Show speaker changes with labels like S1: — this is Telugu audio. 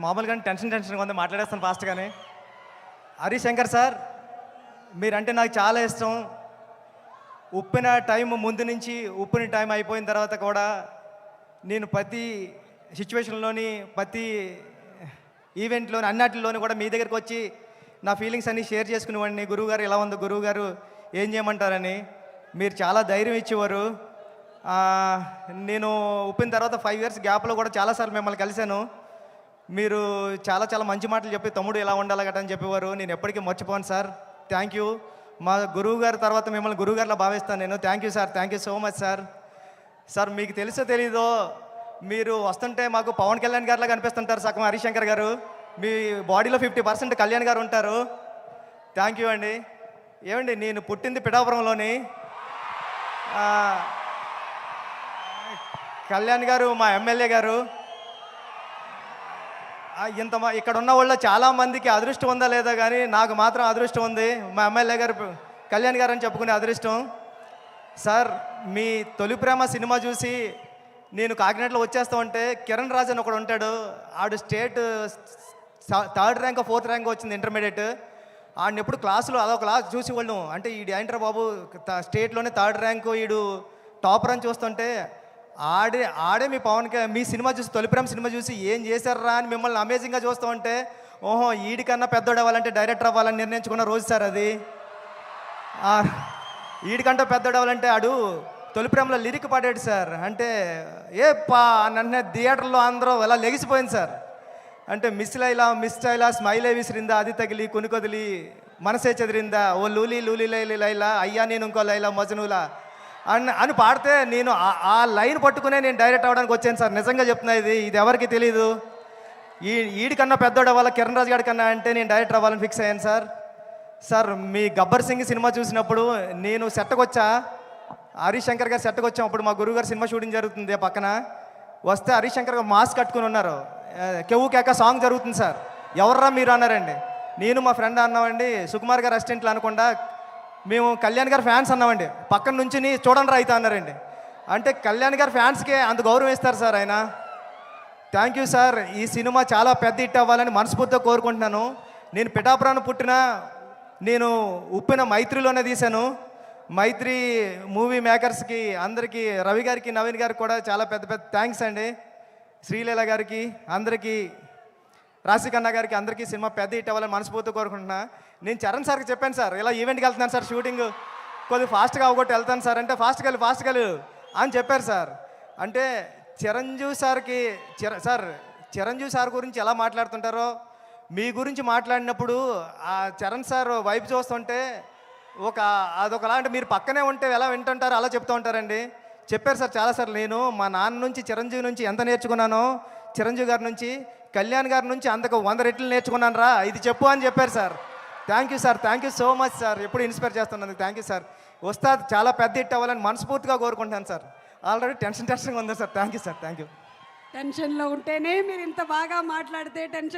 S1: మామూలుగా టెన్షన్గా ఉంది, మాట్లాడేస్తాను ఫాస్ట్గానే. హరిశంకర్ సార్, మీరంటే నాకు చాలా ఇష్టం. ఉప్పిన టైం ముందు నుంచి ఉప్పిన టైం అయిపోయిన తర్వాత కూడా నేను ప్రతి సిచ్యువేషన్లోని ప్రతి ఈవెంట్లోని అన్నిటిలోని కూడా మీ దగ్గరికి వచ్చి నా ఫీలింగ్స్ అన్నీ షేర్ చేసుకునేవాడిని. గురువుగారు ఎలా ఉందో, గురువుగారు ఏం చేయమంటారని మీరు చాలా ధైర్యం ఇచ్చేవారు. నేను ఉప్పిన తర్వాత 5 years గ్యాప్లో కూడా చాలాసార్లు మిమ్మల్ని కలిశాను. మీరు చాలా చాలా మంచి మాటలు చెప్పి తమ్ముడు ఎలా ఉండాలి గట్రా అని చెప్పేవారు. నేను ఎప్పటికీ మర్చిపోను సార్. Thank you. మా గురువు గారి తర్వాత మిమ్మల్ని గురువుగారిలా భావిస్తాను నేను. Thank you sir, thank you so much sir. Sir మీకు తెలుసో తెలీదో, మీరు వస్తుంటే మాకు పవన్ కళ్యాణ్ గారిలా కనిపిస్తుంటారు సగం హరిశంకర్ గారు. మీ బాడీలో 50% కళ్యాణ్ గారు ఉంటారు. థ్యాంక్ యూ అండి. ఏమండి, నేను పుట్టింది పిఠాపురంలోని. కళ్యాణ్ గారు మా ఎమ్మెల్యే గారు. ఇక్కడ ఉన్న వాళ్ళు చాలామందికి అదృష్టం ఉందా లేదా కానీ నాకు మాత్రం అదృష్టం ఉంది. మా ఎమ్మెల్యే గారు కళ్యాణ్ గారు అని చెప్పుకునే అదృష్టం. సార్, మీ తొలి ప్రేమ సినిమా చూసి నేను కాకినాడలో వచ్చేస్తా ఉంటే కిరణ్ రాజ్ అని ఒకడు ఉంటాడు. ఆడు state 3rd rank 4th rank వచ్చింది ఇంటర్మీడియట్. ఆడిని ఎప్పుడు క్లాసులో అదొక క్లాస్ చూసి వాళ్ళు అంటే ఈడు ఏంట్రా బాబు స్టేట్లోనే 3rd ర్యాంకు ఈడు టాపర్ అని చూస్తుంటే ఆడే మీ సినిమా చూసి తొలి ప్రేమ సినిమా చూసి ఏం చేశారా అని మిమ్మల్ని అమేజింగ్గా చూస్తూ ఉంటే ఓహో ఈడికన్నా పెద్దోడు అవ్వాలంటే డైరెక్టర్ అవ్వాలని నిర్ణయించుకున్న రోజు సార్ అది. ఈడికంటే పెద్దోడు అవ్వాలంటే ఆడు తొలి ప్రేమలో లిరిక్ పాడాడు సార్. అంటే నన్ను థియేటర్లో అందరూ ఎలా లెగిసిపోయింది సార్. అంటే మిస్ లైలా స్మైలే విసిరిందా, అది తగిలి కొనుకొదిలి మనసే చెదిరిందా, ఓ లూలి లూలి లైలి లైలా అయ్యా నేను ఇంకో లైలా మజనూలా అని పాడితే నేను ఆ లైన్ పట్టుకునే నేను డైరెక్ట్ అవ్వడానికి వచ్చాను సార్. నిజంగా చెప్తున్నా, ఇది ఎవరికి తెలీదు. ఈడికన్నా పెద్దోడు అవ్వాలి కిరణ్ రాజు గారి కన్నా అంటే నేను డైరెక్టర్ అవ్వాలని ఫిక్స్ అయ్యాను సార్. సార్, మీ గబ్బర్ సింగ్ సినిమా చూసినప్పుడు నేను సెట్కి వచ్చా, హరిశంకర్ గారు సెట్కి వచ్చాం. అప్పుడు మా గురువు గారు సినిమా షూటింగ్ జరుగుతుంది పక్కన. వస్తే హరిశంకర్ గారు మాస్క్ కట్టుకుని ఉన్నారు. కెవ్వు కేక సాంగ్ జరుగుతుంది సార్. ఎవర్రా మీరు అన్నారండి. నేను మా ఫ్రెండ్ అన్నామండి, సుకుమార్ గారు అసిస్టెంట్లు అనకుండా మేము కళ్యాణ్ గారి ఫ్యాన్స్ అన్నామండి. పక్కన నుంచి చూడండి రా అయితే అన్నారండి. అంటే కళ్యాణ్ గారి ఫ్యాన్స్కే అంత గౌరవం ఇస్తారు సార్ ఆయన. Thank you sir. ఈ సినిమా చాలా పెద్ద హిట్ అవ్వాలని మనస్ఫూర్తిగా కోరుకుంటున్నాను. నేను పిఠాపురాన్ని నేను ఉప్పిన మైత్రిలోనే తీశాను. మైత్రి మూవీ మేకర్స్కి అందరికీ, రవి గారికి నవీన్ గారికి కూడా చాలా పెద్ద పెద్ద థ్యాంక్స్ అండి. శ్రీలీల గారికి, అందరికీ, రాశికన్నా గారికి, అందరికీ సినిమా పెద్ద హిట్ అవ్వాలని మనస్ఫూర్తిగా కోరుకుంటున్నా. నేను చరణ్ సార్కి చెప్పాను సార్, ఇలా ఈవెంట్కి వెళ్తున్నాను సార్, షూటింగ్ కొద్దిగా ఫాస్ట్గా అవ్వగొట్టి వెళ్తాను సార్ అంటే ఫాస్ట్గా అని చెప్పారు సార్. అంటే చిరంజీవి సార్ గురించి ఎలా మాట్లాడుతుంటారో మీ గురించి మాట్లాడినప్పుడు ఆ చరణ్ సార్ వైపు చూస్తుంటే అదొకలా అంటే మీరు పక్కనే ఉంటే ఎలా వింటుంటారో అలా చెప్తూ ఉంటారండి. చెప్పారు సార్ చాలాసార్లు. నేను మా నాన్న నుంచి చిరంజీవి నుంచి ఎంత నేర్చుకున్నానో, చిరంజీవి గారి నుంచి కళ్యాణ్ గారి నుంచి అంతకు 100 రెట్లు నేర్చుకున్నాను రా, ఇది చెప్పు అని చెప్పారు sir. Thank you sir, thank you so much sir. ఎప్పుడు ఇన్స్పైర్ చేస్తున్నందుకు థ్యాంక్ యూ సార్. వస్తాది చాలా పెద్ద హిట్ అవ్వాలని మనస్ఫూర్తిగా కోరుకుంటాను సార్. ఆల్రెడీ టెన్షన్గా ఉందా sir. Thank you sir, thank you.
S2: టెన్షన్లో ఉంటేనే మీరు ఇంత బాగా మాట్లాడితే టెన్షన్